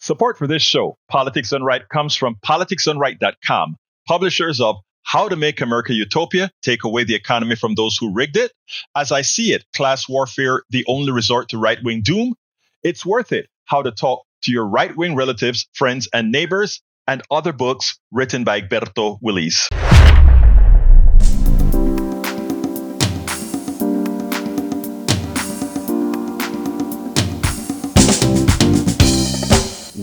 Support for this show, Politics Done Right, comes from politicsdoneright.com, publishers of How to Make America Utopia, Take Away the Economy from Those Who Rigged It, As I See It, Class Warfare, The Only Resort to Right-Wing Doom, It's Worth It, How to Talk to Your Right-Wing Relatives, Friends, and Neighbors, and other books written by Egberto, Willies.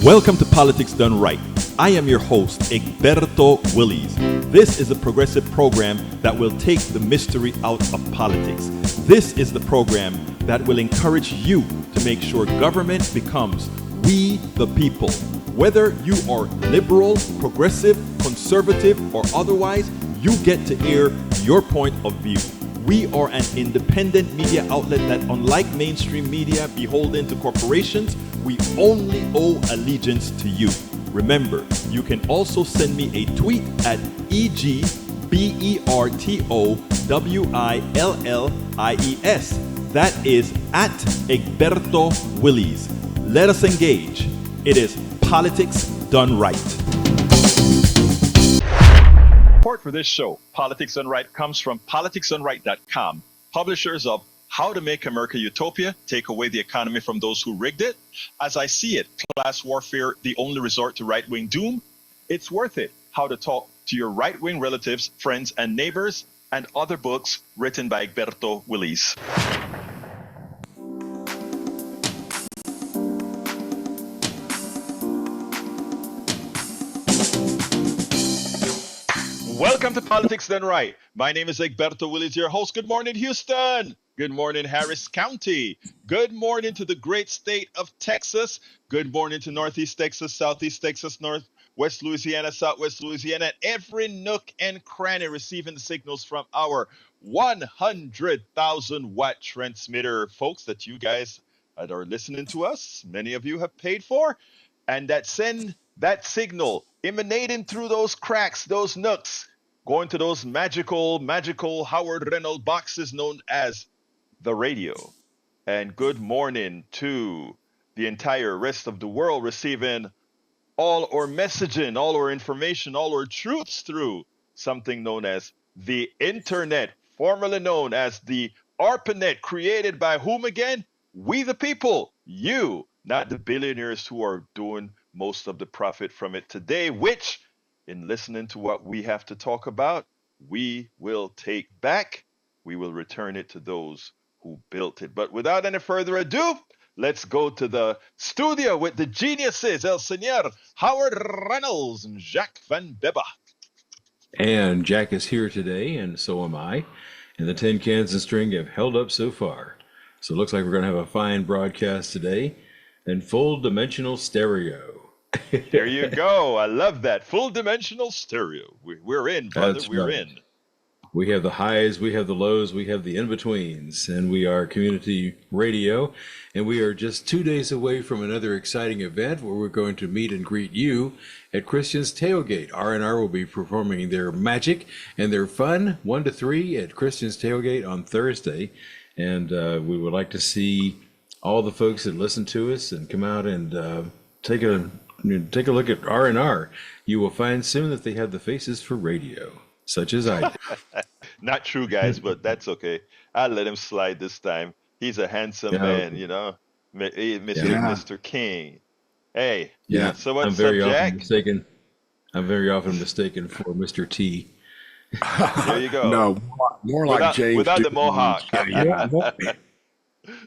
Welcome to Politics Done Right. I am your host, Egberto Willies. This is a progressive program that will take the mystery out of politics. This is the program that will encourage you to make sure government becomes we the people. Whether you are liberal, progressive, conservative, or otherwise, you get to air your point of view. We are an independent media outlet that, unlike mainstream media beholden to corporations, we only owe allegiance to you. Remember, you can also send me a tweet at EGBERTOWILLIES. That is at Egberto Willies. Let us engage. It is Politics Done Right. Support for this show, Politics Done Right, comes from politicsdoneright.com, publishers of How to Make America Utopia, Take Away the Economy from Those Who Rigged It, As I See It, Class Warfare, The Only Resort to Right-Wing Doom, It's Worth It, How to Talk to Your Right-Wing Relatives, Friends, and Neighbors, and other books written by Egberto Willies. Welcome to Politics Done Right. My name is Egberto Willies, your host. Good morning, Houston. Good morning, Harris County. Good morning to the great state of Texas. Good morning to Northeast Texas, Southeast Texas, Northwest Louisiana, Southwest Louisiana, and every nook and cranny receiving the signals from our 100,000 watt transmitter, folks, that you guys that are listening to us, many of you have paid for, and that send that signal emanating through those cracks, those nooks, going to those magical Howard Reynolds boxes known as the radio. And good morning to the entire rest of the world receiving all our messaging, all our information, all our truths through something known as the internet, formerly known as the ARPANET, created by whom again? We the people, you, not the billionaires who are doing most of the profit from it today, which, in listening to what we have to talk about, we will take back. We will return it to those who built it. But without any further ado, let's go to the studio with the geniuses, El Señor Howard Reynolds and Jacques Van Beba. And Jack is here today, and so am I. And the tin cans and string have held up so far. So it looks like we're going to have a fine broadcast today and full dimensional stereo. There you go. I love that. Full dimensional stereo. We're in, brother. That's We're right. in. We have the highs, we have the lows, we have the in-betweens, and we are community radio. And we are just 2 days away from another exciting event where we're going to meet and greet you at Christian's Tailgate. R&R will be performing their magic and their fun 1 to 3 at Christian's Tailgate on Thursday. And we would like to see all the folks that listen to us and come out and take a look at R&R. You will find soon that they have the faces for radio, such as I do. Not true, guys, but that's okay. I'll let him slide this time. He's a handsome man, you know, Mr. King. Hey, Yeah. so I'm what's up, very often Jack? mistaken. I'm very often mistaken for Mr. T. There you go. No, more like James. Without the Doohan. mohawk.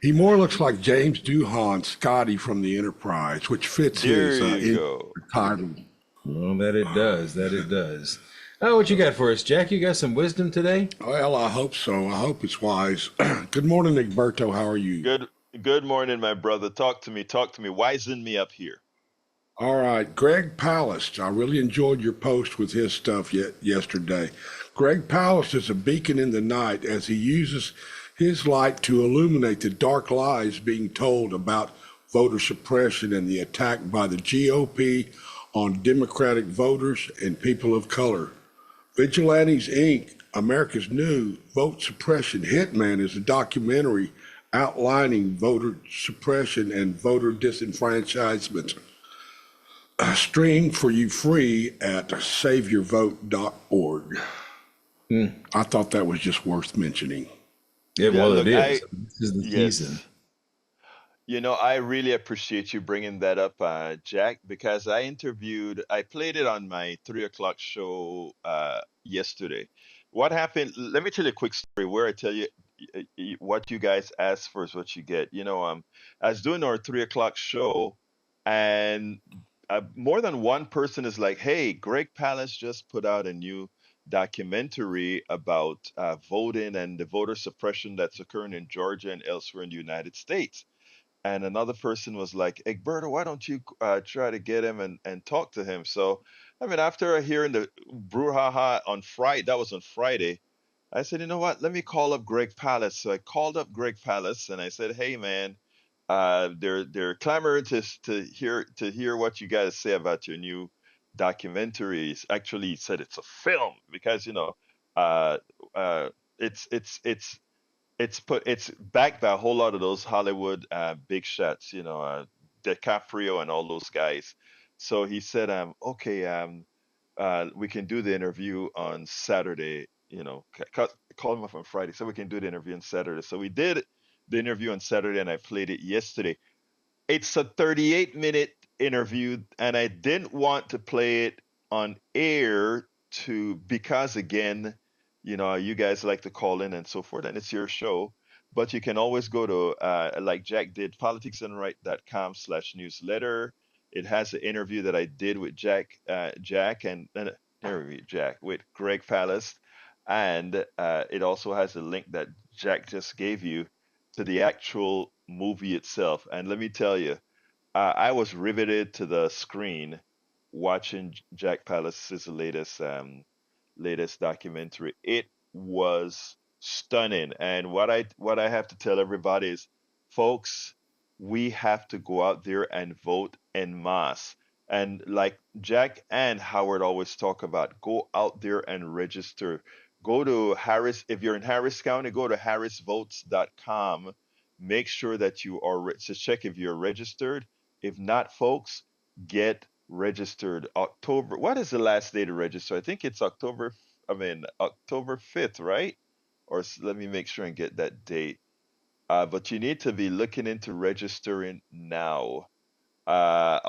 He more looks like James Doohan, Scotty from the Enterprise, which fits his There you go. title. Well, that it does. That it does. Oh, what you got for us, Jack? You got some wisdom today? Well, I hope so. I hope it's wise. Good morning, Egberto. How are you? Good morning, my brother. Talk to me. Wisen me up here. All right, Greg Palast. I really enjoyed your post with his stuff yesterday. Greg Palast is a beacon in the night as he uses his light to illuminate the dark lies being told about voter suppression and the attack by the GOP on Democratic voters and people of color. Vigilantes, Inc., America's new vote suppression hitman, is a documentary outlining voter suppression and voter disenfranchisement. streamed for you free at saveyourvote.org. I thought that was just worth mentioning. Yeah, Yeah, well, it look, is. This is the season. yes. I really appreciate you bringing that up, Jack, because I played it on my 3 o'clock show yesterday. What happened? Let me tell you a quick story where I tell you what you guys ask for is what you get. I was doing our 3 o'clock show, and more than one person is like, "Hey, Greg Palast just put out a new documentary about voting and the voter suppression that's occurring in Georgia and elsewhere in the United States." And another person was like, Egberto, why don't you try to get him and talk to him? So, I mean, after hearing the brouhaha on Friday, that was on Friday, I said, you know what? Let me call up Greg Palast. So I called up Greg Palast and I said, hey, man, they're clamoring to hear what you guys say about your new documentaries. Actually, he said it's a film because uh, it's backed by a whole lot of those Hollywood big shots, DiCaprio and all those guys. So he said, okay, we can do the interview on Saturday. Call him up on Friday, so we can do the interview on Saturday. So we did the interview on Saturday, and I played it yesterday. It's a 38-minute interview, and I didn't want to play it on air because again, you guys like to call in and so forth, and it's your show. But you can always go to like Jack did, politicsandright.com/newsletter. It has an interview that I did with Jack, and there we Jack with Greg Palast, and it also has a link that Jack just gave you to the actual movie itself. And let me tell you, I was riveted to the screen watching Jack Palast's latest documentary. It was stunning. And what I have to tell everybody is, folks, we have to go out there and vote en masse. And like Jack and Howard always talk about, go out there and register. Go to Harris, if you're in Harris County, go to harrisvotes.com. Make sure that you are to check if you're registered. If not, folks, get registered. October, what is the last day to register? I think it's October 5th, right? Let me make sure and get that date. But you need to be looking into registering now. It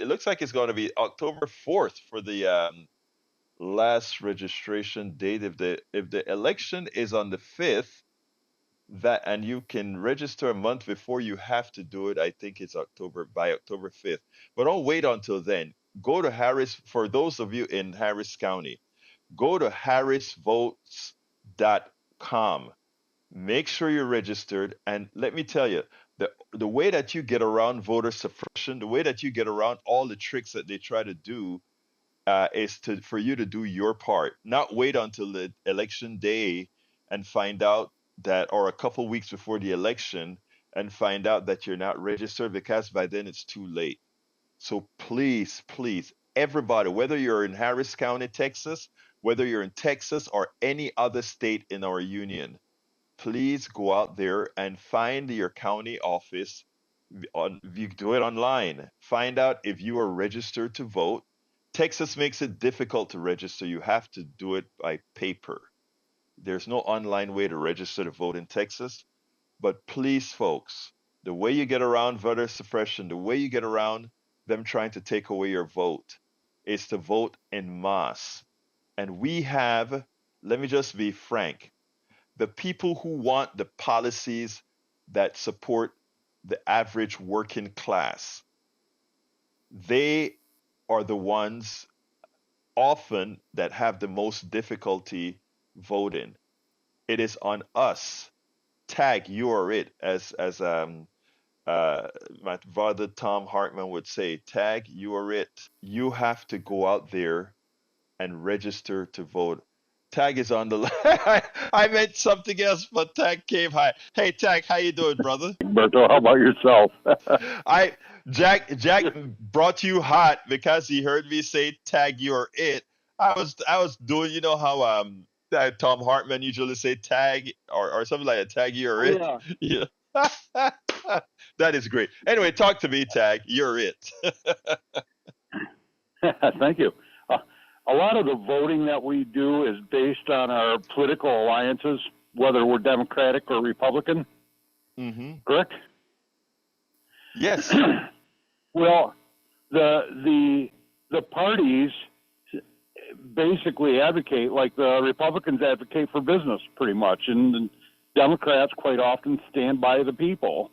looks like it's going to be October 4th for the last registration date. If the election is on the 5th, and you can register a month before you have to do it. I think it's October 5th. But don't wait until then. Go to Harris, for those of you in Harris County, go to harrisvotes.com. Make sure you're registered. And let me tell you, the way that you get around voter suppression, the way that you get around all the tricks that they try to do, is for you to do your part, not wait until the election day and find out that, or a couple weeks before the election and find out that you're not registered, because by then it's too late. So please, please, everybody, whether you're in Harris County, Texas, whether you're in Texas or any other state in our union, please go out there and find your county office. You do it online. Find out if you are registered to vote. Texas makes it difficult to register. You have to do it by paper. There's no online way to register to vote in Texas. But please, folks, the way you get around voter suppression, the way you get around them trying to take away your vote, is to vote en masse. And let me just be frank, the people who want the policies that support the average working class, they are the ones often that have the most difficulty voting. It is on us. Tag, you are it, as my father Tom Hartman would say. Tag, you are it. You have to go out there and register to vote. Tag is on the line. I meant something else, but Tag came high. Hey, Tag, how you doing, brother? Egberto, how about yourself? I Jack brought you hot because he heard me say tag you're it. I was doing, how that Tom Hartman usually say tag or something like a tag you're Oh it. yeah. Yeah. That is great. Anyway, talk to me, Tag. You're it. Thank you. A lot of the voting that we do is based on our political alliances, whether we're Democratic or Republican, correct? Yes. Well, the parties basically advocate, like the Republicans advocate for business pretty much, and the Democrats quite often stand by the people.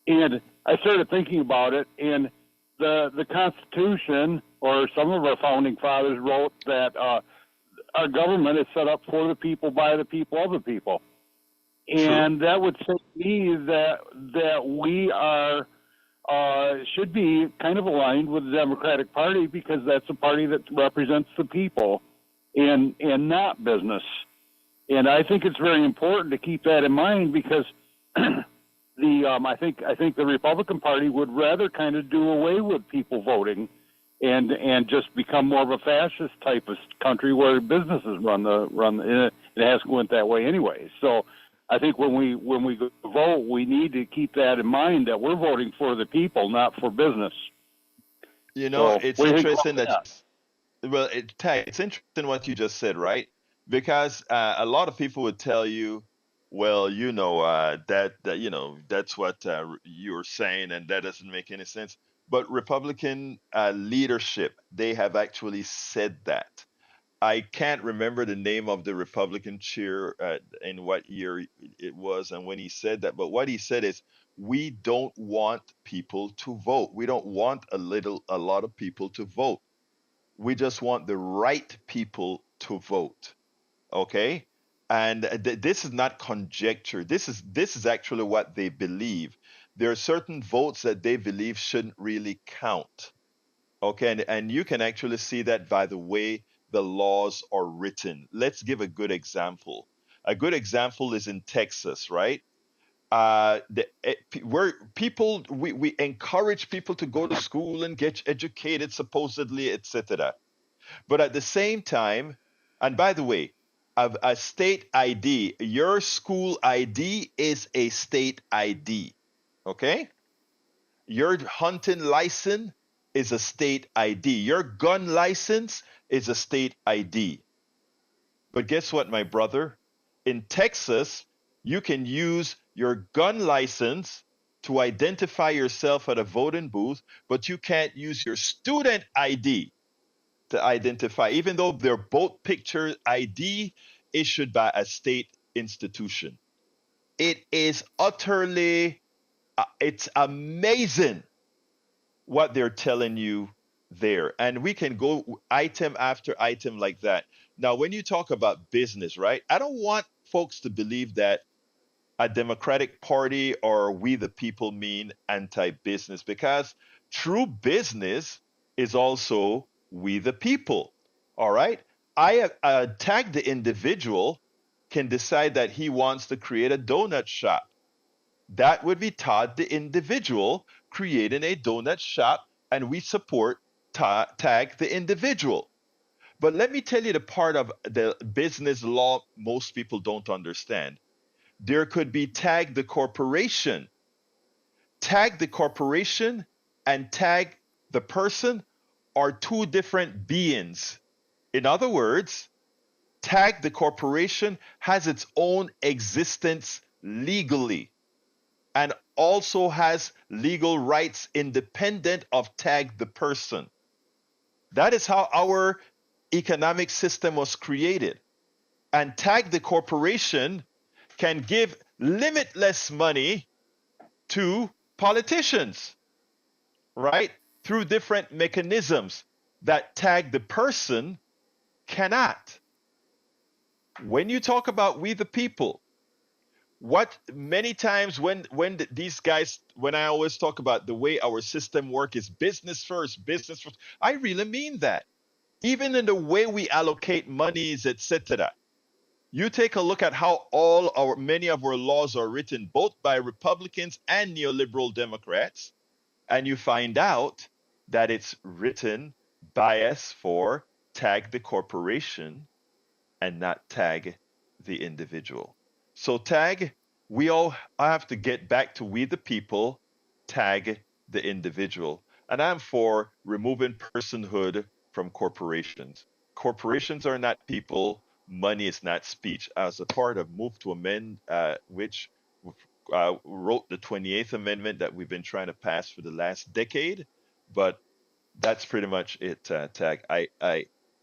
And I started thinking about it, and the Constitution, or some of our founding fathers wrote that our government is set up for the people, by the people, of the people. And that would say to me that we are should be kind of aligned with the Democratic Party, because that's the party that represents the people and not business. And I think it's very important to keep that in mind, because I think the Republican Party would rather kind of do away with people voting and just become more of a fascist type of country where businesses run. It hasn't went that way anyway. So I think when we go to vote, we need to keep that in mind, that we're voting for the people, not for business. You know, So, it's what do you think interesting about it's interesting what you just said, right? Because a lot of people would tell you, well, that's what you're saying, and that doesn't make any sense. But Republican leadership, they have actually said that. I can't remember the name of the Republican chair in what year it was and when he said that. But what he said is, we don't want people to vote. We don't want a lot of people to vote. We just want the right people to vote. Okay? And this is not conjecture. This is actually what they believe. There are certain votes that they believe shouldn't really count. Okay, and you can actually see that by the way the laws are written. Let's give a good example. A good example is in Texas, right? Where people we encourage people to go to school and get educated, supposedly, etc. But at the same time, and by the way, a state ID, your school ID is a state ID. Okay? Your hunting license is a state ID. Your gun license is a state ID. But guess what, my brother? In Texas, you can use your gun license to identify yourself at a voting booth, but you can't use your student ID to identify, even though they're both picture ID issued by a state institution. It is utterly, it's amazing what they're telling you there. And we can go item after item like that. Now, when you talk about business, right? I don't want folks to believe that a Democratic Party or we the people mean anti-business, because true business is also we the people. All right? Tag the individual can decide that he wants to create a donut shop. That would be Todd, the individual, creating a donut shop, and we support Tag, the individual. But let me tell you the part of the business law most people don't understand. There could be Tag the corporation. Tag the corporation and Tag the person are two different beings. In other words, Tag the corporation has its own existence legally and also has legal rights independent of Tag the person. That is how our economic system was created. And Tag the corporation can give limitless money to politicians, right? Through different mechanisms that Tag the person cannot. When you talk about we the people, what many times when these guys, when I always talk about the way our system work is business first, I really mean that. Even in the way we allocate monies, etc. You take a look at how many of our laws are written both by Republicans and neoliberal Democrats, and you find out that it's written bias for Tag the corporation and not Tag the individual. So Tag, we all have to get back to we the people, tag the individual. And I'm for removing personhood from corporations. Corporations are not people. Money is not speech. As a part of Move to Amend, which wrote the 28th Amendment that we've been trying to pass for the last decade. But that's pretty much it, Tag. I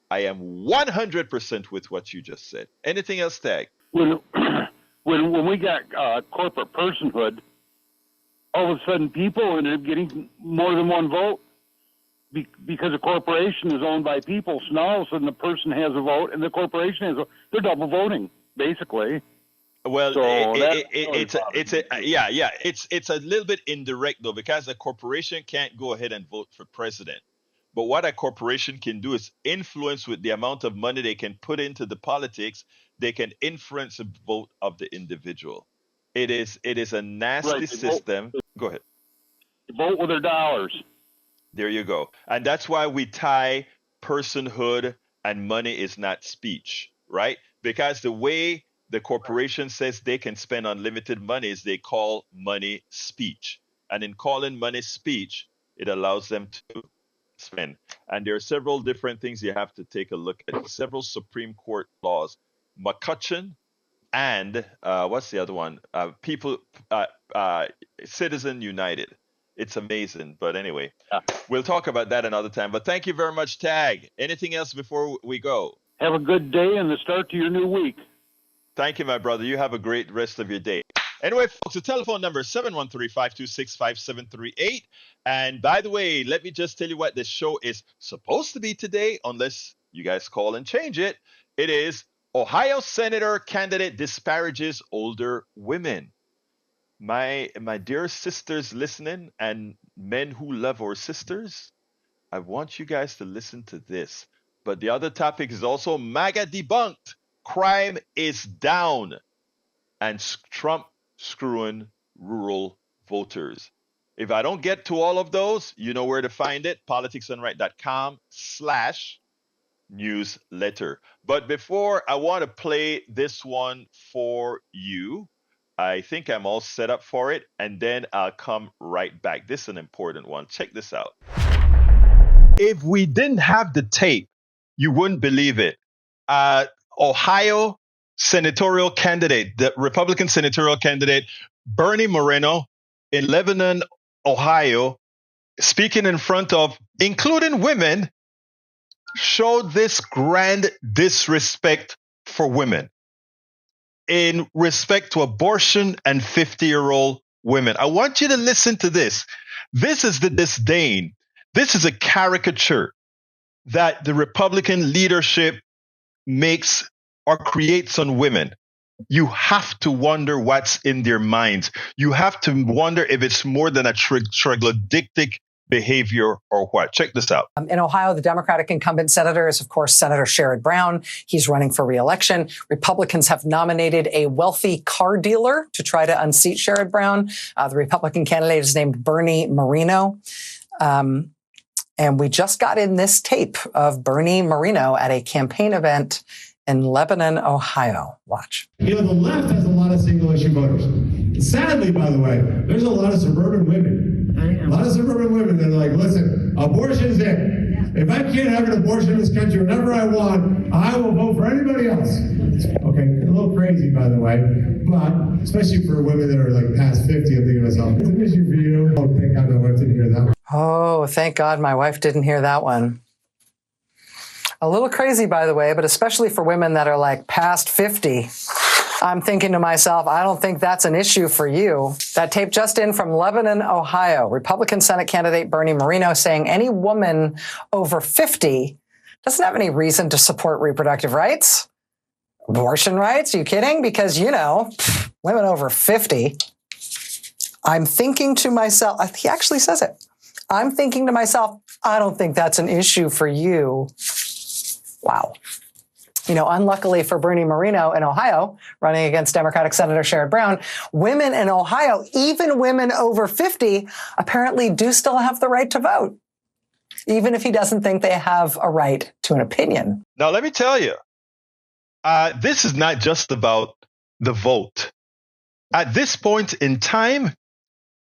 am 100% with what you just said. Anything else, Tag? When when we got corporate personhood, all of a sudden people ended up getting more than one vote because a corporation is owned by people. So now all of a sudden the person has a vote and the corporation has a vote. They're double voting, basically. Well, So it's a little bit indirect though, because a corporation can't go ahead and vote for president. But what a corporation can do is influence with the amount of money they can put into the politics. They can influence the vote of the individual. It is a nasty Right, they vote- system. Go ahead. vote with their dollars. There you go. And that's why we tie personhood and money is not speech, right? Because the way the corporation says they can spend unlimited money is they call money speech. And in calling money speech, it allows them to spend. And there are several different things you have to take a look at. Several Supreme Court laws. McCutcheon and what's the other one? Citizen United. It's amazing. But anyway, we'll talk about that another time. But thank you very much, Tag. Anything else before we go? Have a good day and the start to your new week. Thank you, my brother. You have a great rest of your day. Anyway, folks, the telephone number is 713-526-5738. And by the way, let me just tell you what this show is supposed to be today, unless you guys call and change it. It is Ohio Senator candidate disparages older women. My dear sisters listening and men who love our sisters, I want you guys to listen to this. But the other topic is also MAGA Debunked. Crime is down. And Trump screwing rural voters. If I don't get to all of those, you know where to find it. politicsdoneright.com/newsletter. But before I want to play this one for you, I think I'm all set up for it. And then I'll come right back. This is an important one. Check this out. If we didn't have the tape, you wouldn't believe it. Ohio senatorial candidate, the Republican senatorial candidate, Bernie Moreno in Lebanon, Ohio, speaking in front of, including women, showed this grand disrespect for women in respect to abortion and 50-year-old women. I want you to listen to this. This is the disdain. This is a caricature that the Republican leadership makes or creates on women. You have to wonder what's in their minds. You have to wonder if it's more than a troglodytic behavior or what. Check this out. In Ohio, the Democratic incumbent senator is, of course, Senator Sherrod Brown. He's running for re-election. Republicans have nominated a wealthy car dealer to try to unseat Sherrod Brown. The Republican candidate is named Bernie Moreno. And we just got in this tape of Bernie Moreno at a campaign event in Lebanon, Ohio. Watch. You know, the left has a lot of single-issue voters. Sadly, by the way, there's a lot of suburban women. A lot of suburban women that are like, listen, abortion's it. If I can't have an abortion in this country whenever I want, I will vote for anybody else. Okay, a little crazy, by the way, but especially for women that are like past 50, I'm thinking to myself, it's an issue for you. Oh, thank God my wife didn't hear that one. Oh, thank God my wife didn't hear that one. A little crazy, by the way, but especially for women that are like past 50. I'm thinking to myself, I don't think that's an issue for you. That tape just in from Lebanon, Ohio. Republican Senate candidate Bernie Moreno saying any woman over 50 doesn't have any reason to support reproductive rights. Abortion rights? Are you kidding? Because, you know, women over 50. I'm thinking to myself, he actually says it. I'm thinking to myself, I don't think that's an issue for you. Wow. You know, unluckily for Bernie Moreno in Ohio, running against Democratic Senator Sherrod Brown, women in Ohio, even women over 50, apparently do still have the right to vote, even if he doesn't think they have a right to an opinion. Now, let me tell you, this is not just about the vote. At this point in time,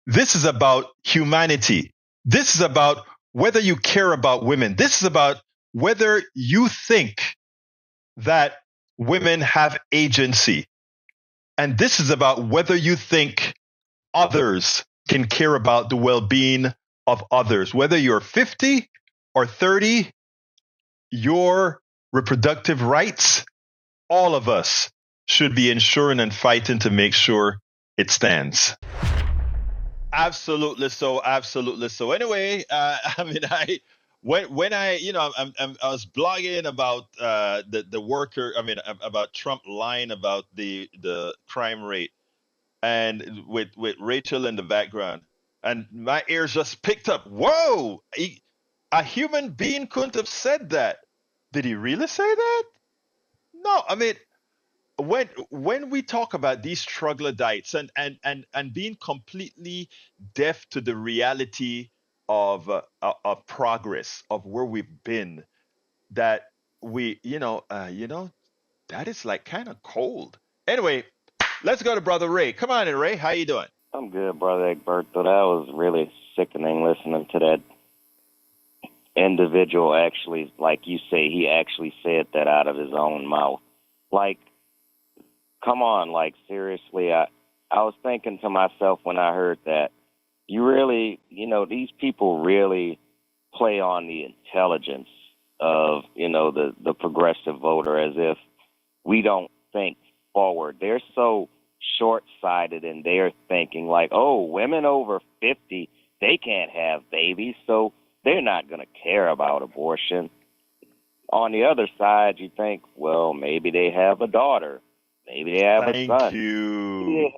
this is about humanity. This is about whether you care about women. This is about whether you think that women have agency. And this is about whether you think others can care about the well-being of others. Whether you're 50 or 30, your reproductive rights, all of us should be ensuring and fighting to make sure it stands. Absolutely so. Absolutely so. Anyway, I mean, when I I was blogging about the worker. I mean, about Trump lying about the crime rate, and with Rachel in the background, and my ears just picked up. Whoa! A human being couldn't have said that. Did he really say that? No. I mean, when we talk about these troglodytes and being completely deaf to the reality of progress of where we've been, that we that is like kind of cold. Anyway, let's go to Brother Ray. Come on in, Ray. How you doing? I'm good, Brother Egberto. That was really sickening listening to that individual actually, like you say, he actually said that out of his own mouth. Like, come on, like, seriously, I was thinking to myself when I heard that, you really, these people really play on the intelligence of, the progressive voter as if we don't think forward. They're so short-sighted in their thinking, like, oh, women over 50, they can't have babies, so they're not going to care about abortion. On the other side, you think, well, maybe they have a daughter. Maybe they have a son. Thank you.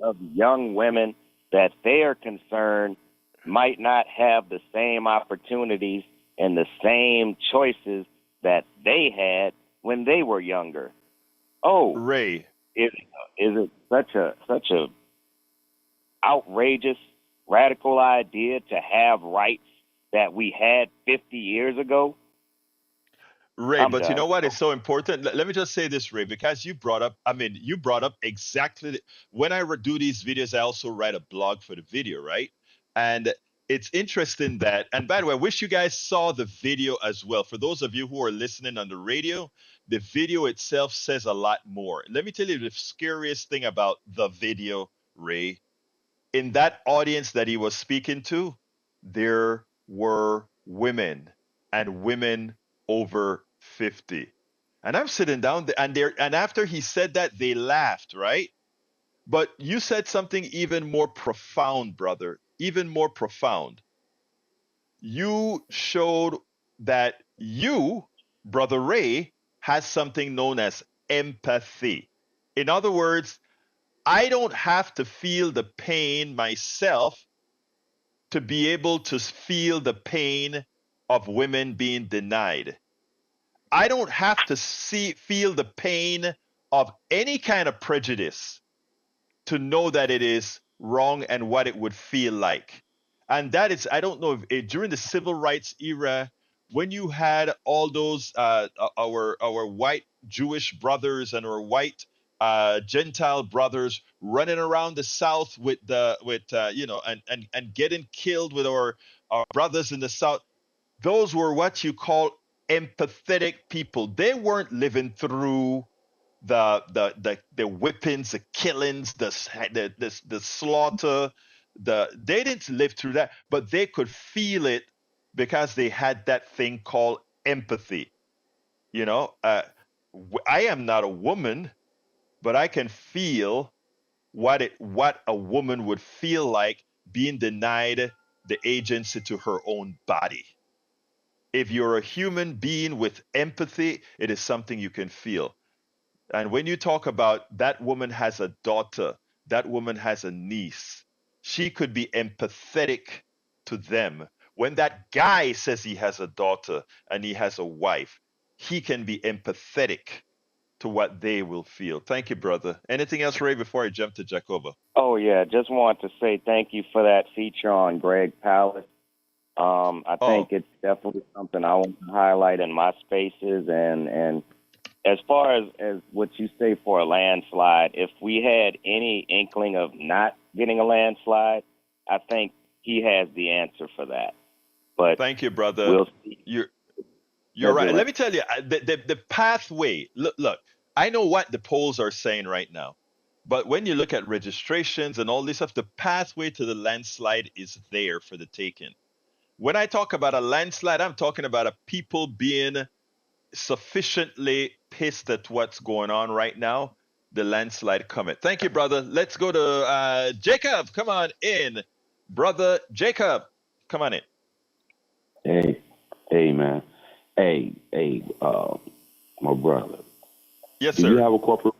Of young women that they are concerned might not have the same opportunities and the same choices that they had when they were younger. Oh, Ray, is it such a outrageous, radical idea to have rights that we had 50 years ago? Ray, but you know what is so important? Let me just say this, Ray, because you brought up, exactly when I do these videos, I also write a blog for the video, right? And it's interesting that, and by the way, I wish you guys saw the video as well. For those of you who are listening on the radio, the video itself says a lot more. Let me tell you the scariest thing about the video, Ray. In that audience that he was speaking to, there were women and women over 50. And I'm sitting down there, and after he said that, they laughed, right? But you said something even more profound, brother, even more profound. You showed that you, Brother Ray, has something known as empathy. In other words, I don't have to feel the pain myself to be able to feel the pain of women being denied. I don't have to feel the pain of any kind of prejudice to know that it is wrong and what it would feel like. And that is, I don't know if during the civil rights era, when you had all those our white Jewish brothers and our white Gentile brothers running around the South with and getting killed with our brothers in the South, those were what you call empathetic people. They weren't living through the whippings, the killings, the slaughter. They didn't live through that, but they could feel it because they had that thing called empathy. I am not a woman, but I can feel what a woman would feel like being denied the agency to her own body. If you're a human being with empathy, it is something you can feel. And when you talk about that woman has a daughter, that woman has a niece, she could be empathetic to them. When that guy says he has a daughter and he has a wife, he can be empathetic to what they will feel. Thank you, brother. Anything else, Ray, before I jump to Jacoba? Oh, yeah. Just want to say thank you for that feature on Greg Palast. I think it's definitely something I want to highlight in my spaces and as far as what you say for a landslide, if we had any inkling of not getting a landslide, I think he has the answer for that. But Thank you, brother. we'll see. You're right. Let me tell you, the pathway. Look, I know what the polls are saying right now, but when you look at registrations and all this stuff, the pathway to the landslide is there for the taking. When I talk about a landslide, I'm talking about a people being sufficiently pissed at what's going on right now. The landslide coming. Thank you, brother. Let's go to Jacob. Come on in, brother Jacob. Come on in. Hey, man. Hey, my brother. Yes, Do you sir. have a corporation?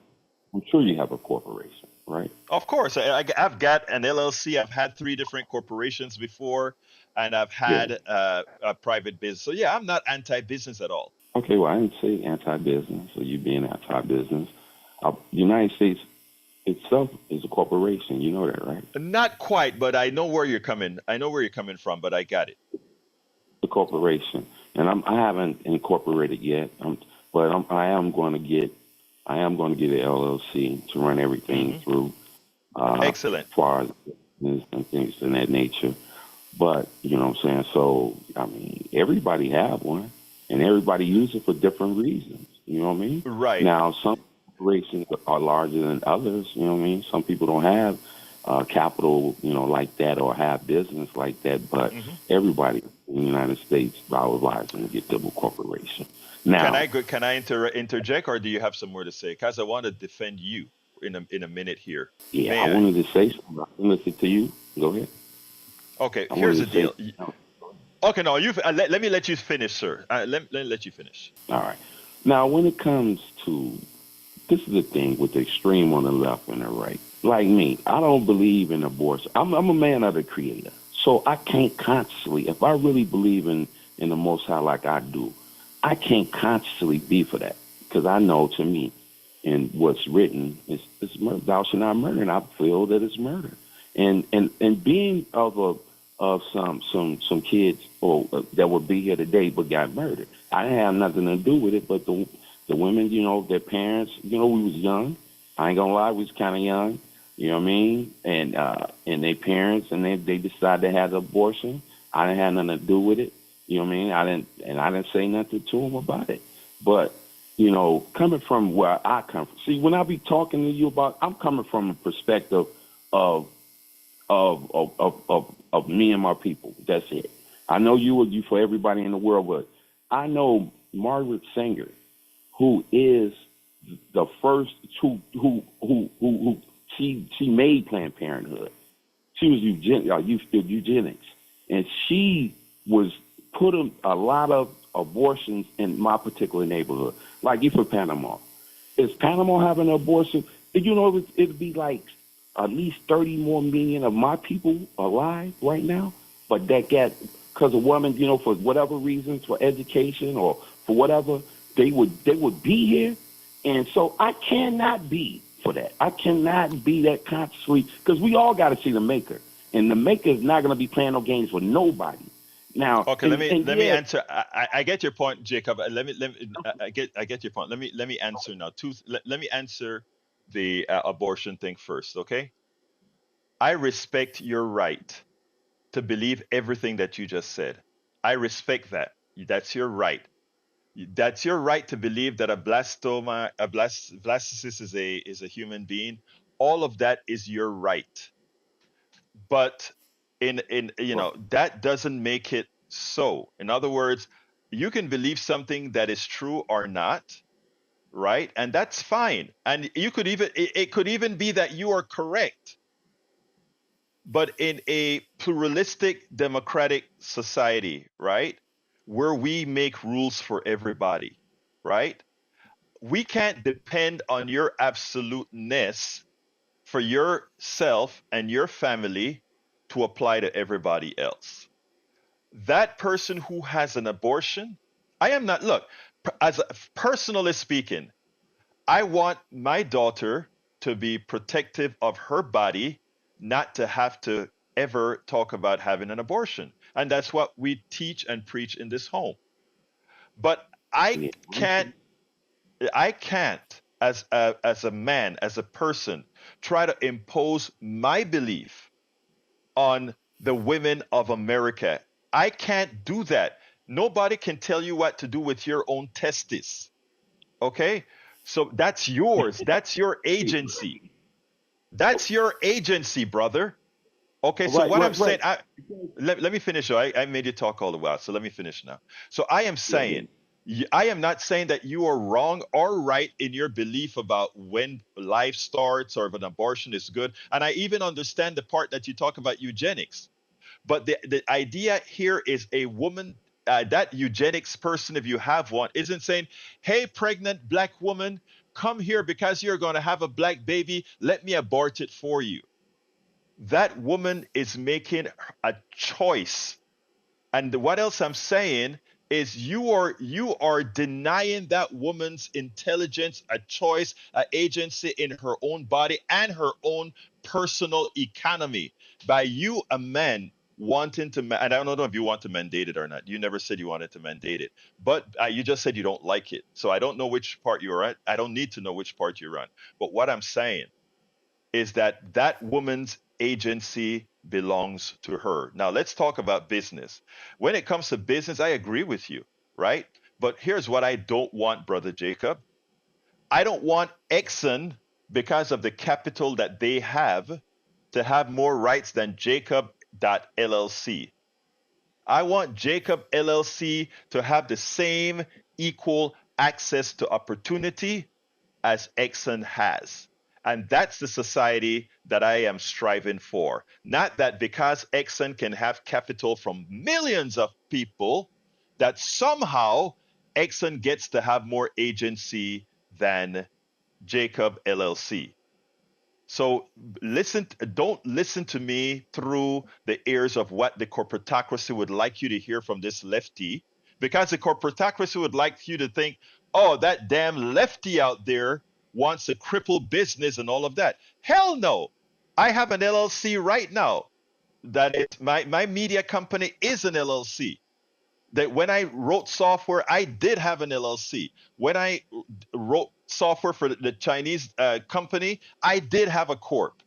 I'm sure you have a corporation, right? Of course, I've got an LLC. I've had 3 different corporations before, and I've Yeah. had a private business. So yeah, I'm not anti-business at all. Okay, well, I didn't say anti-business or you being anti-business. The United States itself is a corporation. You know that, right? Not quite, but I know where you're coming. I know where you're coming from, but I got it. The corporation, and I haven't incorporated yet. I am going to get an LLC to run everything through. Excellent. As far as business and things of that nature. But you know what I'm saying? So I mean, everybody have one, and everybody use it for different reasons. You know what I mean? Right. Now, some corporations are larger than others. You know what I mean? Some people don't have capital, like that, or have business like that. But everybody in the United States, our lives, and get double corporation. Now, Can I interject, or do you have some more to say? Because I want to defend you in a minute here. yeah, May I I? wanted to say something. I can listen to you. Go ahead. Okay. I Here's the wanted to deal. say. Okay, no, let me let you finish, sir. Let me let you finish. All right. Now, when it comes to this is the thing with the extreme on the left and the right. Like me, I don't believe in abortion. I'm a man of the Creator, so I can't consciously, if I really believe in the Most High like I do, I can't consciously be for that because I know to me, and what's written is murder. Thou shalt not murder, and I feel that it's murder. And being of some kids that would be here today but got murdered. I didn't have nothing to do with it, but the women, their parents, we was young. I ain't gonna lie, we was kind of young. You know what I mean? And their parents, and they decided to have the abortion. I didn't have nothing to do with it. You know what I mean? I didn't say nothing to them about it. But coming from where I come from, see, when I be talking to you about, I'm coming from a perspective of me and my people. That's it. I know you for everybody in the world, but I know Margaret Sanger, who is the first who she made Planned Parenthood. She was eugenics, and she was putting a lot of abortions in my particular neighborhood. Like you for Panama, is Panama having an abortion? Did you know it'd be like at least 30 more million of my people alive right now, but that got because of women, for whatever reasons, for education or for whatever, they would be here, and so I cannot be for that. I cannot be that consciously because we all got to see the Maker, and the Maker is not going to be playing no games with nobody. Now, Okay, let me answer. I get your point, Jacob. I get your point. Let me answer now. Let me answer the abortion thing first, okay? I respect your right to believe everything that you just said. I respect that. That's your right. That's your right to believe that a blastocyst is a human being. All of that is your right. But that doesn't make it so. In other words, you can believe something that is true or not, right? And that's fine. And it could even be that you are correct. But in a pluralistic democratic society, right, where we make rules for everybody, right, we can't depend on your absoluteness for yourself and your family to apply to everybody else. That person who has an abortion, I am not, look, personally speaking, I want my daughter to be protective of her body, not to have to ever talk about having an abortion. And that's what we teach and preach in this home. But I can't, I can't, as a man, as a person, try to impose my belief on the women of America. I can't do that. Nobody can tell you what to do with your own testes. Okay? So that's yours. That's your agency. That's your agency, brother. Okay, so what I'm saying, let me finish. I made you talk all the while, so let me finish now. So I am saying, I am not saying that you are wrong or right in your belief about when life starts or if an abortion is good. And I even understand the part that you talk about eugenics. But the idea here is a woman, that eugenics person, if you have one, isn't saying, hey, pregnant black woman, come here because you're going to have a black baby. Let me abort it for you. That woman is making a choice. And what else I'm saying is you are denying that woman's intelligence, a choice, an agency in her own body and her own personal economy by you, a man, wanting to. And I don't know if you want to mandate it or not. You never said you wanted to mandate it, but you just said you don't like it. So I don't know which part you're at. I don't need to know which part you're on. But what I'm saying is that that woman's agency belongs to her. Now, let's talk about business. When it comes to business, I agree with you, right? But here's what I don't want, Brother Jacob. I don't want Exxon, because of the capital that they have, to have more rights than Jacob LLC. I want Jacob LLC to have the same equal access to opportunity as Exxon has. And that's the society that I am striving for. Not that because Exxon can have capital from millions of people, that somehow Exxon gets to have more agency than Jacob LLC. So don't listen to me through the ears of what the corporatocracy would like you to hear from this lefty, because the corporatocracy would like you to think, oh, that damn lefty out there wants to cripple business and all of that. Hell no. I have an LLC right now. My media company is an LLC. That when I wrote software, I did have an LLC. When I wrote software for the Chinese company, I did have a corp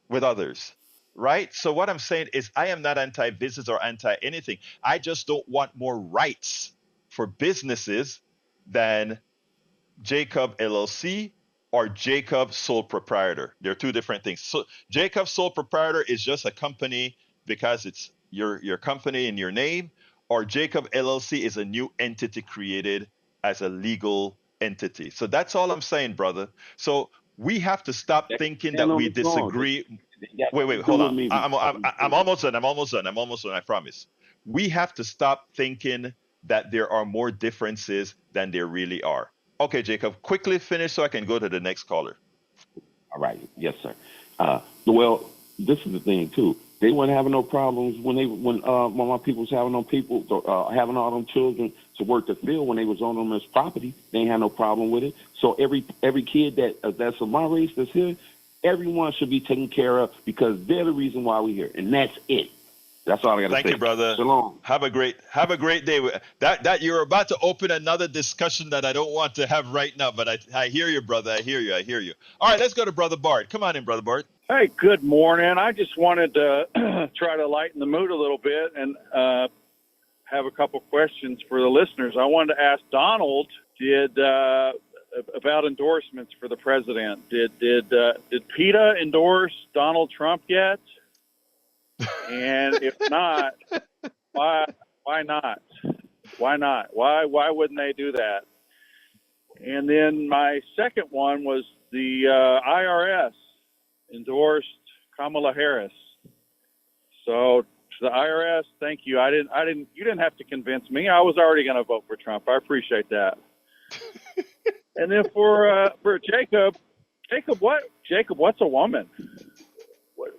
with others, right? So what I'm saying is I am not anti-business or anti-anything. I just don't want more rights for businesses than Jacob LLC or Jacob sole proprietor. They're two different things. So Jacob sole proprietor is just a company because it's your company in your name, or Jacob LLC is a new entity created as a legal entity. So that's all I'm saying, brother. So we have to stop thinking that we disagree. Wait, hold on. I'm almost done. I'm almost done. I promise. We have to stop thinking that there are more differences than there really are. Okay, Jacob, quickly finish so I can go to the next caller. All right. Yes, sir. Well, this is the thing too. They weren't having no problems when my people was having all them children to work the field when they was on them as property. They ain't had no problem with it. So every kid that's of my race that's here, everyone should be taken care of because they're the reason why we're here, and that's it. That's all I got to say. Thank you, brother. Shalom. Have a great day. That you're about to open another discussion that I don't want to have right now, but I hear you, brother. I hear you. All right, let's go to Brother Bart. Come on in, Brother Bart. Hey, good morning. I just wanted to try to lighten the mood a little bit and have a couple questions for the listeners. I wanted to ask Donald, about endorsements for the president. Did PETA endorse Donald Trump yet? And if not, why not? Why not? Why wouldn't they do that? And then my second one was the IRS endorsed Kamala Harris. So to the IRS, thank you. You didn't have to convince me. I was already going to vote for Trump. I appreciate that. And then for Jacob, what's a woman?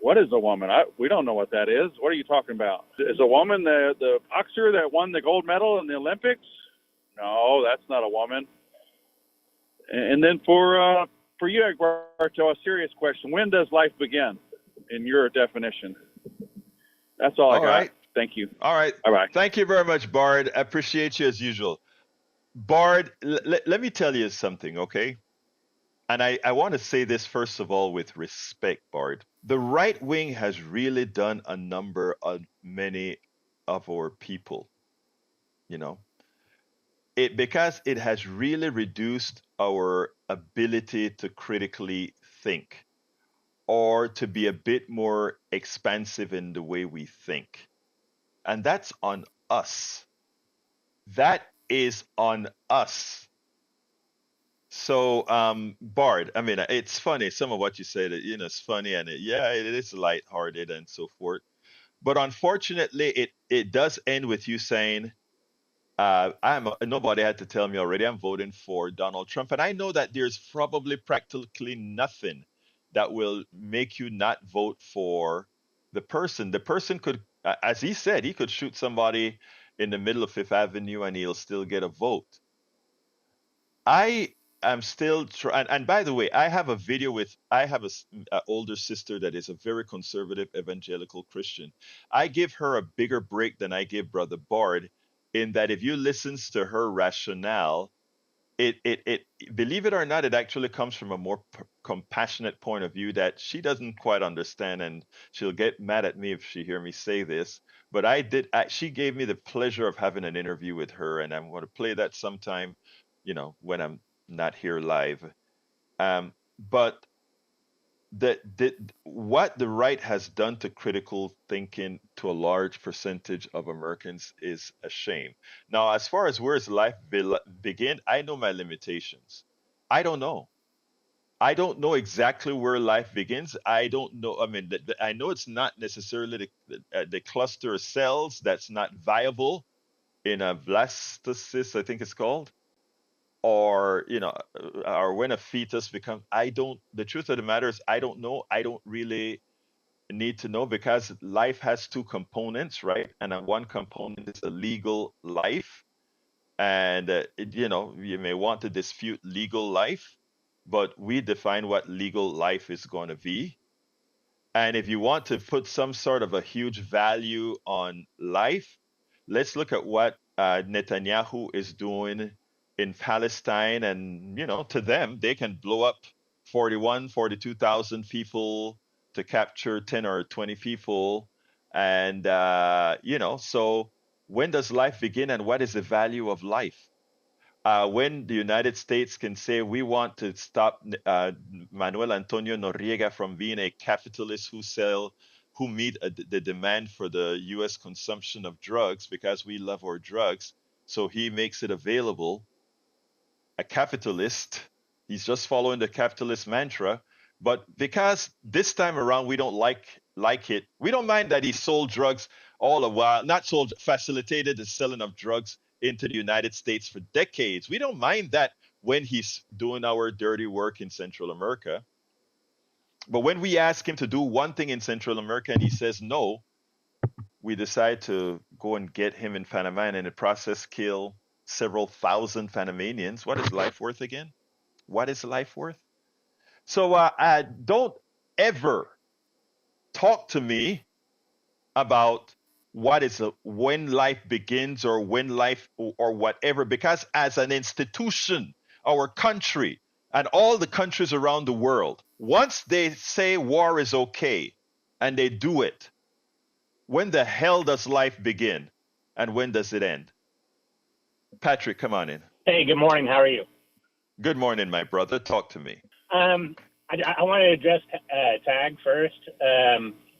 What is a woman? We don't know what that is. What are you talking about? Is a woman the boxer that won the gold medal in the Olympics? No, that's not a woman. And then for you, Egberto, a serious question. When does life begin in your definition? That's all I got. Right. Thank you. All right. Bye-bye. Thank you very much, Bard. I appreciate you as usual. Bard, let me tell you something, okay? And I want to say this first of all with respect, Bard. The right wing has really done a number on many of our people, you know. Because it has really reduced our ability to critically think or to be a bit more expansive in the way we think. And that's on us. That is on us. So, Bard, I mean, it's funny. Some of what you said, it's funny, and yeah, it is lighthearted and so forth. But unfortunately, it does end with you saying, nobody had to tell me already. I'm voting for Donald Trump, and I know that there's probably practically nothing that will make you not vote for the person. The person could, as he said, he could shoot somebody in the middle of Fifth Avenue, and he'll still get a vote. I am still trying. And by the way, I have a video with, I have a older sister that is a very conservative evangelical Christian. I give her a bigger break than I give Brother Bard, in that if you listens to her rationale, it believe it or not, it actually comes from a more compassionate point of view that she doesn't quite understand, and she'll get mad at me if she hear me say this. But she gave me the pleasure of having an interview with her, and I'm going to play that sometime, when I'm not here live. But what the right has done to critical thinking to a large percentage of Americans is a shame. Now, as far as where's life begin, I know my limitations. I don't know. I don't know exactly where life begins. I don't know. I mean, I know it's not necessarily the cluster of cells that's not viable in a blastocyst, I think it's called, or or when a fetus becomes. I don't. The truth of the matter is, I don't know. I don't really need to know, because life has two components, right? And one component is a legal life, and you may want to dispute legal life, but we define what legal life is going to be. And if you want to put some sort of a huge value on life, let's look at what Netanyahu is doing in Palestine. And, to them, they can blow up 42,000 people to capture 10 or 20 people. And, so when does life begin, and what is the value of life? When the United States can say we want to stop Manuel Antonio Noriega from being a capitalist who meet the demand for the U.S. consumption of drugs because we love our drugs, so he makes it available. A capitalist, he's just following the capitalist mantra. But because this time around we don't like it, we don't mind that he sold drugs all the while, not sold, facilitated the selling of drugs into the United States for decades. We don't mind that when he's doing our dirty work in Central America. But when we ask him to do one thing in Central America and he says no, we decide to go and get him in Panama, and in the process kill several thousand Panamanians. What is life worth again? What is life worth? So don't ever talk to me about when life begins, or when life, or whatever, because as an institution, our country and all the countries around the world, once they say war is okay and they do it, when the hell does life begin and when does it end? Patrick, come on in. Hey, good morning. How are you? Good morning, my brother. Talk to me. I want to address Tag first.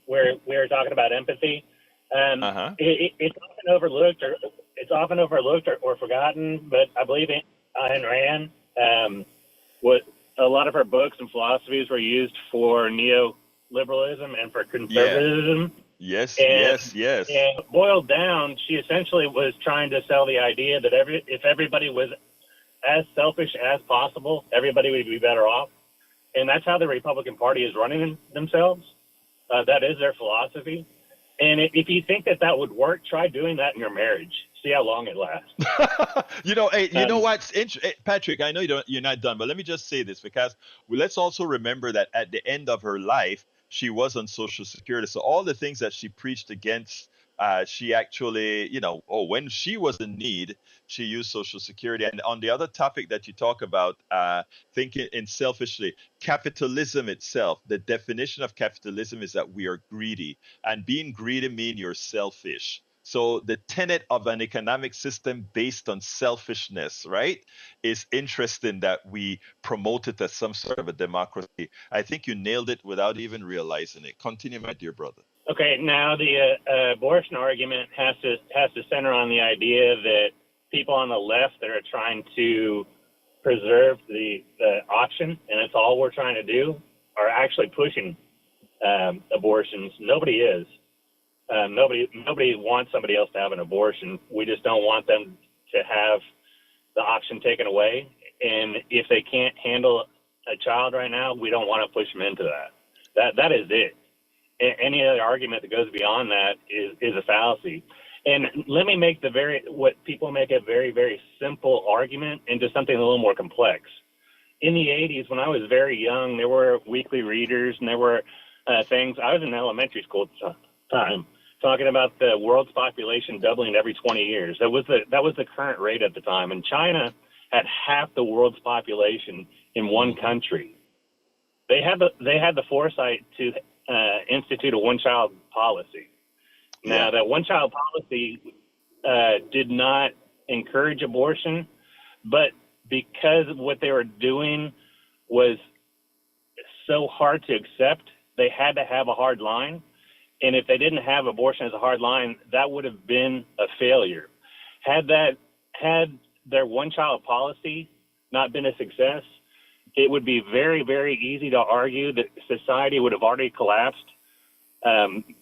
Where we were talking about empathy. It's often overlooked or forgotten. But I believe Ayn Rand, what a lot of her books and philosophies were used for neoliberalism and for conservatism. Yeah. Yes. And boiled down, she essentially was trying to sell the idea that if everybody was as selfish as possible, everybody would be better off. And that's how the Republican Party is running themselves. That is their philosophy. And if you think that would work, try doing that in your marriage. See how long it lasts. You know what, Patrick? I know you're not done, but let me just say this, because let's also remember that at the end of her life, she was on Social Security. So all the things that she preached against She actually, when she was in need, she used Social Security. And on the other topic that you talk about, thinking in selfishly, capitalism itself, the definition of capitalism is that we are greedy. And being greedy means you're selfish. So the tenet of an economic system based on selfishness, right, is interesting that we promote it as some sort of a democracy. I think you nailed it without even realizing it. Continue, my dear brother. Okay, now the abortion argument has to center on the idea that people on the left that are trying to preserve the option, and it's all we're trying to do, are actually pushing abortions. Nobody is. Nobody wants somebody else to have an abortion. We just don't want them to have the option taken away. And if they can't handle a child right now, we don't want to push them into that. That is it. Any other argument that goes beyond that is a fallacy. And let me make what people make a very, very simple argument into something a little more complex. In the 80s, when I was very young, there were weekly readers and there were things. I was in elementary school at the time, talking about the world's population doubling every 20 years. That was the current rate at the time. And China had half the world's population in one country. They had the foresight to institute a one-child policy. Now, that one-child policy did not encourage abortion, but because what they were doing was so hard to accept, they had to have a hard line. And if they didn't have abortion as a hard line, that would have been a failure. Had their one-child policy not been a success, it would be very, very easy to argue that society would have already collapsed.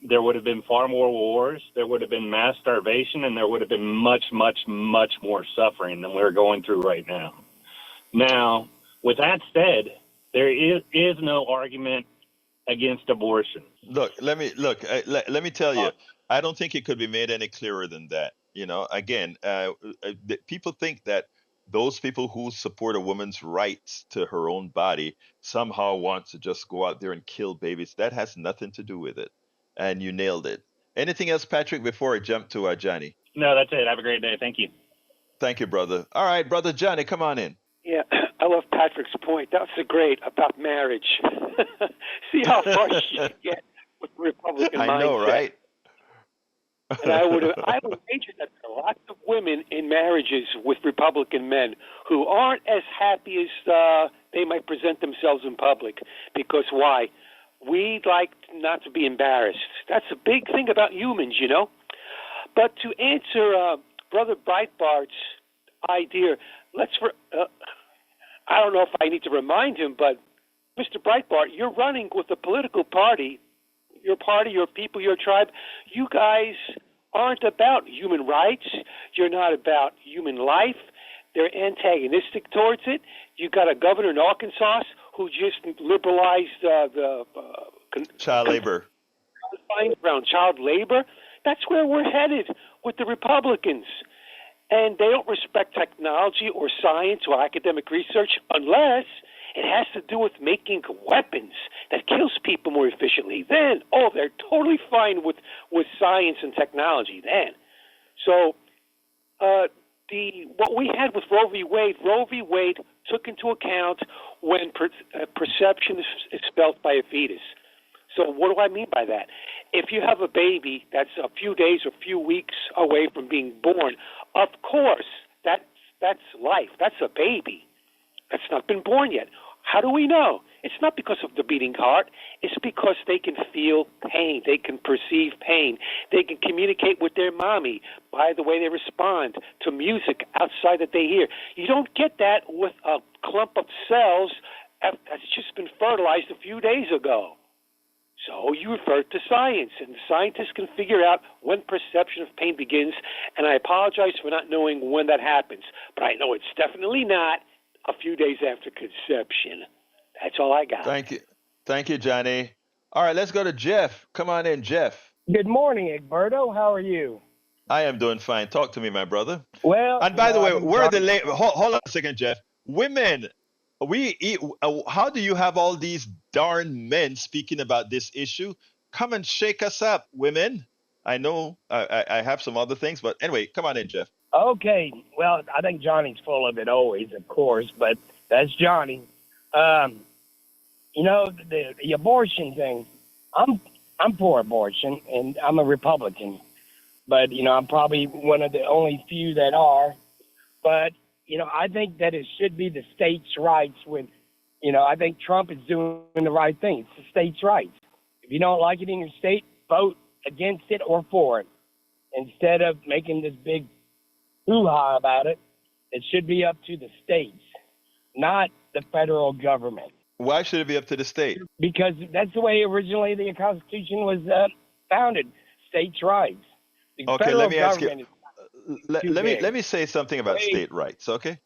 There would have been far more wars, there would have been mass starvation, and there would have been much, much, much more suffering than we're going through right now. Now, with that said, there is no argument against abortion. Look, let me tell you, I don't think it could be made any clearer than that. Again, people think that those people who support a woman's rights to her own body somehow want to just go out there and kill babies. That has nothing to do with it. And you nailed it. Anything else, Patrick, before I jump to Johnny? No, that's it. Have a great day. Thank you. Thank you, brother. All right, brother Johnny, come on in. Yeah, I love Patrick's point. That was great about marriage. See how far she can get with the Republican mindset. I know, right? And I would wager that there are lots of women in marriages with Republican men who aren't as happy as they might present themselves in public. Because why? We like not to be embarrassed. That's a big thing about humans, But to answer Brother Breitbart's idea, I don't know if I need to remind him, but Mr. Breitbart, you're running with a political party. Your party, your people, your tribe, you guys aren't about human rights. You're not about human life. They're antagonistic towards it. You got a governor in Arkansas who just liberalized the child labor. Around child labor. That's where we're headed with the Republicans. And they don't respect technology or science or academic research unless it has to do with making weapons that kills people more efficiently. Then, they're totally fine with science and technology then. So what we had with Roe v. Wade took into account when perception is felt by a fetus. So what do I mean by that? If you have a baby that's a few days or few weeks away from being born, of course, that's life. That's a baby. That's not been born yet. How do we know? It's not because of the beating heart. It's because they can feel pain. They can perceive pain. They can communicate with their mommy by the way they respond to music outside that they hear. You don't get that with a clump of cells that's just been fertilized a few days ago. So you refer to science, and scientists can figure out when perception of pain begins, and I apologize for not knowing when that happens, but I know it's definitely not a few days after conception. That's all I got. Thank you, Johnny. All right, let's go to Jeff. Come on in, Jeff. Good morning, Egberto. How are you? I am doing fine. Talk to me, my brother. Well, and by the way, where are the hold on a second, Jeff. Women, how do you have all these darn men speaking about this issue? Come and shake us up, women. I know I have some other things, but anyway, come on in, Jeff. Okay. Well, I think Johnny's full of it always, of course, but that's Johnny. Um, the abortion thing. I'm for abortion, and I'm a Republican, but I'm probably one of the only few that are. But I think that it should be the states' rights. I think Trump is doing the right thing. It's the states' rights. If you don't like it in your state, vote against it or for it. Instead of making this big hoo-ha about it, it should be up to the states, not the federal government. Why should it be up to the state? Because that's the way originally the Constitution was founded. States' rights. The Okay, let me ask you. government Let me say something about state rights. Okay,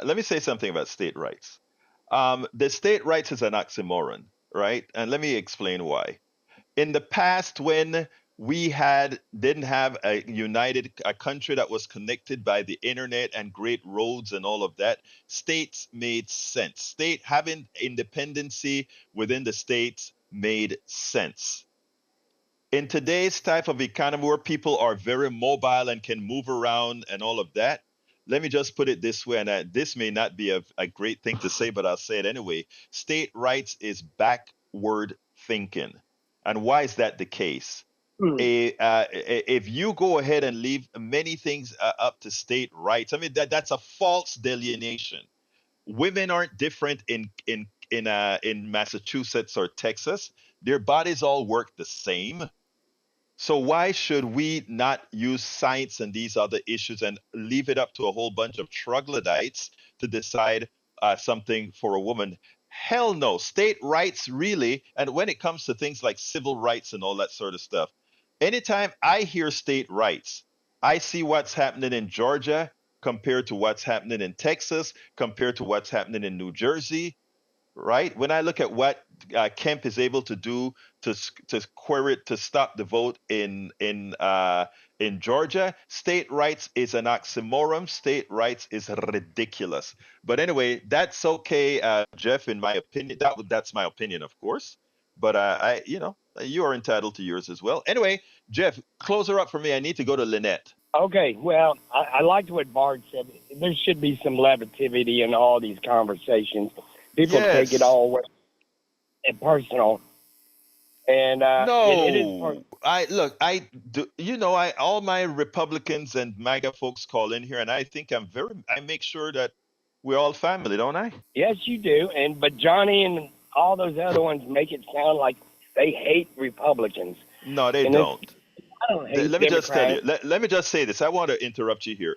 let me say something about state rights. The state rights is an oxymoron, right? And let me explain why. In the past, when we didn't have a country that was connected by the internet and great roads and all of that, states made sense. State having independency within the states made sense. In today's type of economy where people are very mobile and can move around and all of that, let me just put it this way, and this may not be a great thing to say, but I'll say it anyway. State rights is backward thinking. And why is that the case? If you go ahead and leave many things up to state rights, I mean that's a false delineation. Women aren't different in Massachusetts or Texas. Their bodies all work the same. So why should we not use science and these other issues and leave it up to a whole bunch of troglodytes to decide something for a woman? Hell no. State rights really, and when it comes to things like civil rights and all that sort of stuff, anytime I hear state rights, I see what's happening in Georgia compared to what's happening in Texas, compared to what's happening in New Jersey, right? When I look at what Kemp is able to do to query it to stop the vote in Georgia, state rights is an oxymoron. State rights is ridiculous. But anyway, that's okay, Jeff. In my opinion, that's my opinion, of course. But you are entitled to yours as well. Anyway, Jeff, close her up for me. I need to go to Lynette. Okay, well, I liked what Bart said. There should be some levity in all these conversations. People take it all personal, and no, it is. I do. All my Republicans and MAGA folks call in here, and I think I make sure that we're all family, don't I? Yes, you do. But Johnny and all those other ones make it sound like they hate Republicans. No, they don't. I don't hate Let me just tell you. Democrats. Let me just say this. I want to interrupt you here.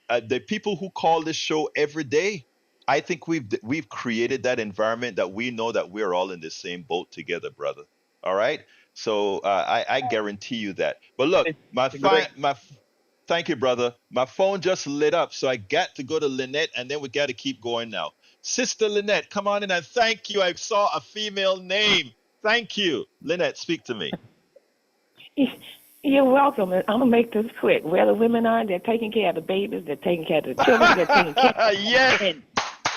The people who call this show every day, I think we've created that environment that we know that we're all in the same boat together, brother. All right. So I guarantee you that. But look, thank you, brother. My phone just lit up, so I got to go to Lynette, and then we got to keep going now. Sister Lynette, come on in and thank you. I saw a female name. Thank you, Lynette. Speak to me. You're welcome. I'm going to make this quick. Where the women are, they're taking care of the babies, they're taking care of the children, they're taking care of yes.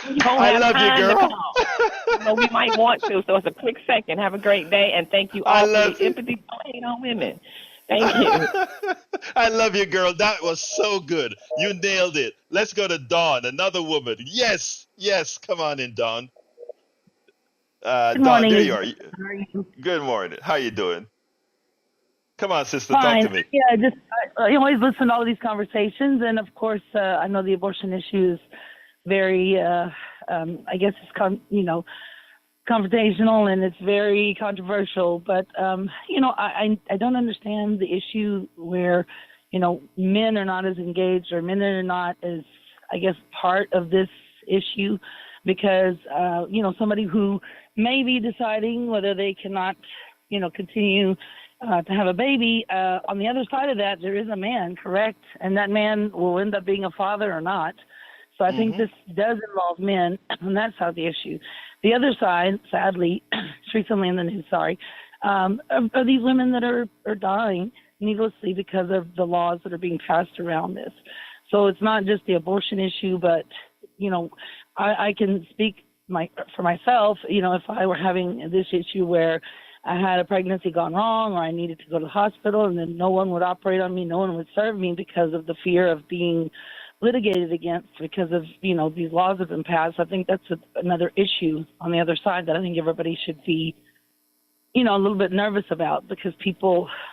You don't I have love time you, to girl. call. So we might want to. So it's a quick second. Have a great day, and thank you all for the empathy. Don't hate on women. Thank you. I love you, girl. That was so good. You nailed it. Let's go to Dawn, another woman. Yes. Come on in, Dawn. Good Dawn, morning. there you are. How are you? Good morning. How you doing? Come on, sister, Fine. talk to me. Yeah, I always listen to all these conversations, and of course, I know the abortion issue is very, I guess it's confrontational and it's very controversial. But I don't understand the issue where men are not as engaged or men are not as, I guess, part of this issue, because somebody who may be deciding whether they cannot continue to have a baby, on the other side of that, there is a man, correct? And that man will end up being a father or not. So I think this does involve men, and that's how the issue. The other side, sadly, it's recently in the news, are these women that are dying needlessly because of the laws that are being passed around this. So it's not just the abortion issue, but, I can speak for myself, if I were having this issue where I had a pregnancy gone wrong, or I needed to go to the hospital, and then no one would operate on me, no one would serve me because of the fear of being litigated against because of, these laws have been passed. I think that's another issue on the other side that I think everybody should be, a little bit nervous about, because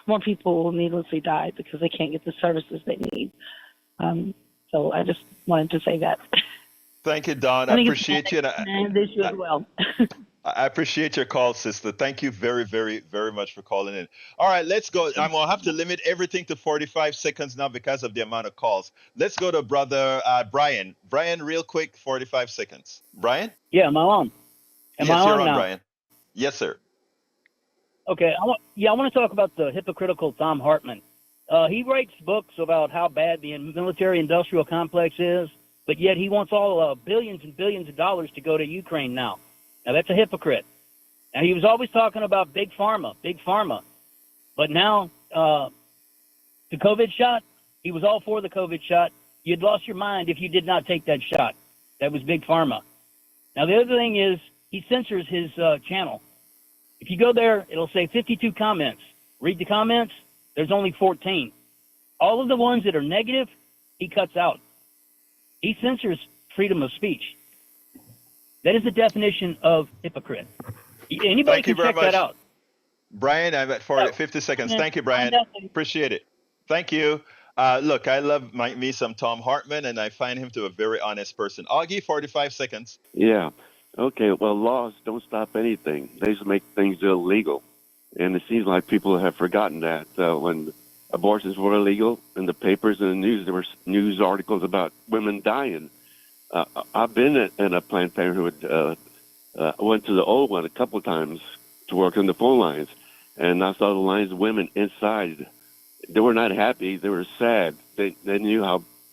more people will needlessly die because they can't get the services they need. So I just wanted to say that. Thank you, Don. I appreciate you. And issue as well. I appreciate your call, sister. Thank you very, very, very much for calling in. All right, let's go. I'm going to have to limit everything to 45 seconds now because of the amount of calls. Let's go to brother Brian. Brian, real quick, 45 seconds. Brian? Yeah, am I on? Yes, you're on, now? Brian. Yes, sir. Okay, I want to talk about the hypocritical Thom Hartmann. He writes books about how bad the military-industrial complex is, but yet he wants all billions and billions of dollars to go to Ukraine now. Now, that's a hypocrite. Now, he was always talking about big pharma. But now, the COVID shot, he was all for the COVID shot. You'd lost your mind if you did not take that shot. That was big pharma. Now, the other thing is he censors his channel. If you go there, it'll say 52 comments. Read the comments. There's only 14. All of the ones that are negative, he cuts out. He censors freedom of speech. That is the definition of hypocrite. Anybody can check that out. Brian, I'm at 50 seconds. Thank you, Brian. Appreciate it. Thank you. Look, I love me some Thom Hartmann, and I find him to a very honest person. Augie, 45 seconds. Yeah. Okay, well, laws don't stop anything. They just make things illegal. And it seems like people have forgotten that. When abortions were illegal in the papers and the news, there were news articles about women dying. I've been in a Planned Parenthood. I went to the old one a couple of times to work on the phone lines, and I saw the lines of women inside. They were not happy. They were sad. They knew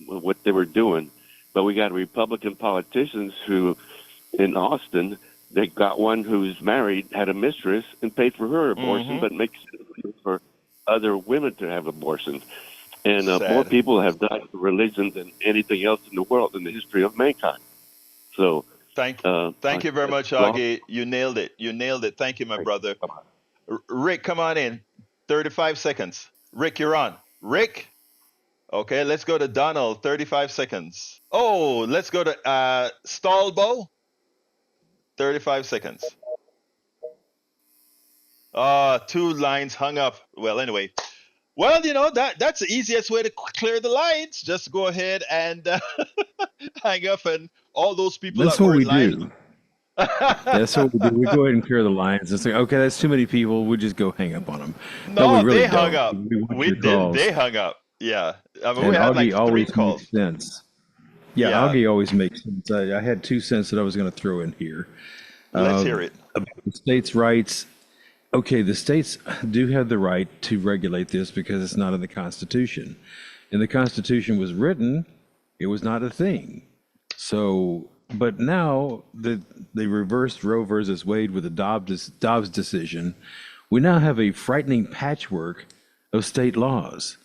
what they were doing. But we got Republican politicians who, in Austin, they got one who's married, had a mistress, and paid for her abortion, but makes it for other women to have abortions. And more people have died for religion than anything else in the world in the history of mankind. So thank you very much, Augie. You nailed it. Thank you, my brother. Rick, come on in. 35 seconds. Rick, you're on. Rick? Okay, let's go to Donald. 35 seconds. Oh, let's go to Stallbo. 35 seconds. 2 lines hung up. Well, anyway. Well, that's the easiest way to clear the lines. Just go ahead and hang up, and all those people that's that what were we in line. do. That's what we do. We go ahead and clear the lines. It's like, okay, that's too many people. We just go hang up on them. No, we really they hung up. We did. They hung up. Yeah. I mean, and we had like Augie 3 always calls. makes sense. Yeah, Augie always makes sense. I had 2 cents that I was going to throw in here. Let's hear it. About the states' rights. Okay, the states do have the right to regulate this because it's not in the Constitution. And the Constitution was written, it was not a thing. So, but now that they reversed Roe versus Wade with the Dobbs decision, we now have a frightening patchwork of state laws.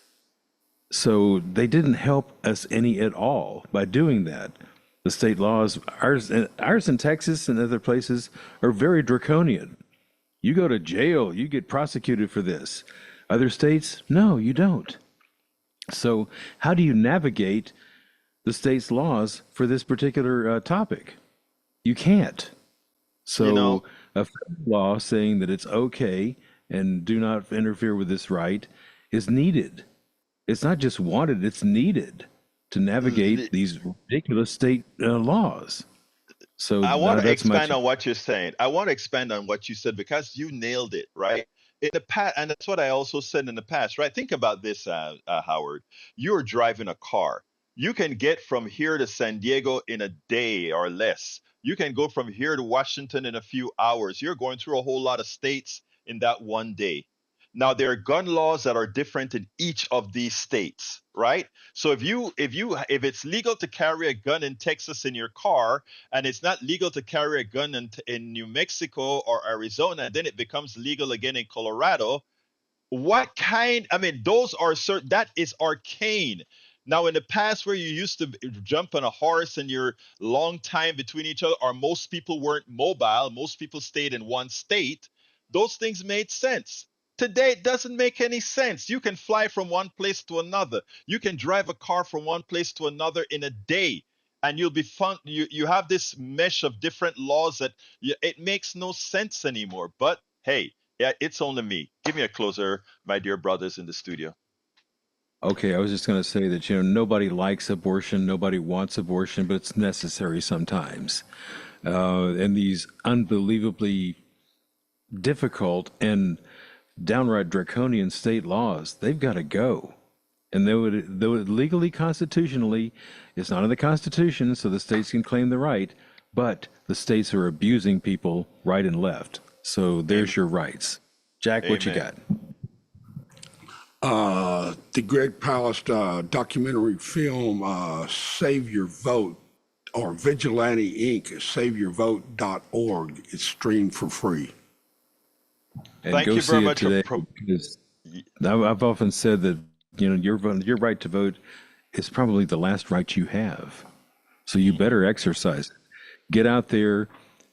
So they didn't help us any at all by doing that. The state laws, ours in Texas and other places, are very draconian. You go to jail, you get prosecuted for this. Other states, no, you don't. So how do you navigate the state's laws for this particular topic? You can't. So a federal law saying that it's okay and do not interfere with this right is needed. It's not just wanted, it's needed to navigate these ridiculous state laws. So I want to expand on what you're saying. I want to expand on what you said because you nailed it, right? In the past, and that's what I also said in the past, right? Think about this, Howard. You're driving a car. You can get from here to San Diego in a day or less. You can go from here to Washington in a few hours. You're going through a whole lot of states in that one day. Now, there are gun laws that are different in each of these states, right? So if it's legal to carry a gun in Texas in your car, and it's not legal to carry a gun in New Mexico or Arizona, then it becomes legal again in Colorado. Those are certain, that is arcane. Now, in the past where you used to jump on a horse and you're long time between each other, or most people weren't mobile, most people stayed in one state, those things made sense. Today, it doesn't make any sense. You can fly from one place to another. You can drive a car from one place to another in a day, and you'll be fun. You have this mesh of different laws that it makes no sense anymore. But hey, yeah, it's only me. Give me a closer, my dear brothers in the studio. Okay, I was just going to say that, nobody likes abortion, nobody wants abortion, but it's necessary sometimes. And these unbelievably difficult and downright draconian state laws, they've got to go. And though it legally, constitutionally, it's not in the Constitution, so the states can claim the right, but the states are abusing people right and left. So there's your rights. Jack, what you got? The Greg Palast documentary film, Save Your Vote, or Vigilante Inc., saveyourvote.org. It's streamed for free. And Thank go you see very it much. today, because I've often said that your right to vote is probably the last right you have. So you better exercise it. Get out there,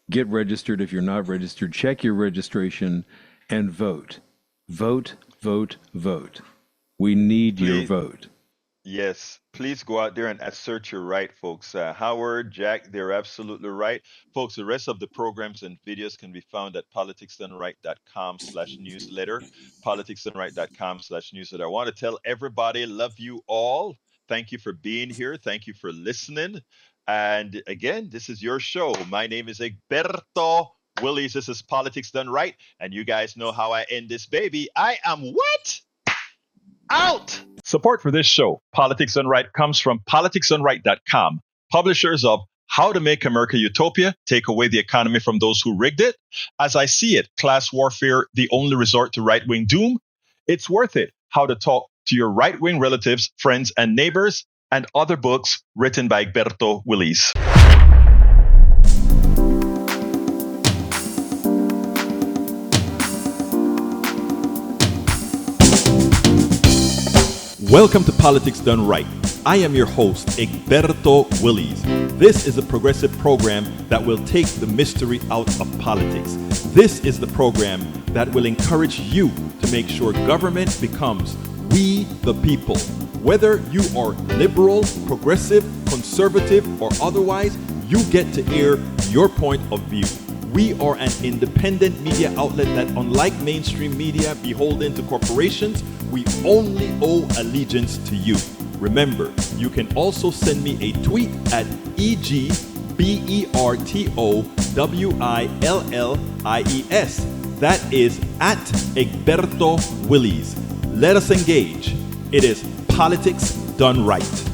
get registered if you're not registered, check your registration, and vote. Vote, vote, vote. We need your vote. Yes, please go out there and assert your right, folks. Howard, Jack, they're absolutely right. Folks, the rest of the programs and videos can be found at politicsdoneright.com/newsletter, politicsdoneright.com/newsletter. I want to tell everybody, love you all. Thank you for being here. Thank you for listening. And again, this is your show. My name is Egberto Willies. This is Politics Done Right. And you guys know how I end this baby. I am what? Out! Support for this show, Politics Done Right, comes from politicsdoneright.com, publishers of How to Make America Utopia, Take Away the Economy from Those Who Rigged It, As I See It, Class Warfare, The Only Resort to Right-Wing Doom, It's Worth It, How to Talk to Your Right-Wing Relatives, Friends, and Neighbors, and other books written by Egberto Willies. Welcome to Politics Done Right. I am your host, Egberto Willies. This is a progressive program that will take the mystery out of politics. This is the program that will encourage you to make sure government becomes we the people. Whether you are liberal, progressive, conservative, or otherwise, you get to air your point of view. We are an independent media outlet that, unlike mainstream media beholden to corporations, we only owe allegiance to you. Remember, you can also send me a tweet at EGBERTOWILLIES. That is at Egberto Willies. Let us engage. It is Politics Done Right.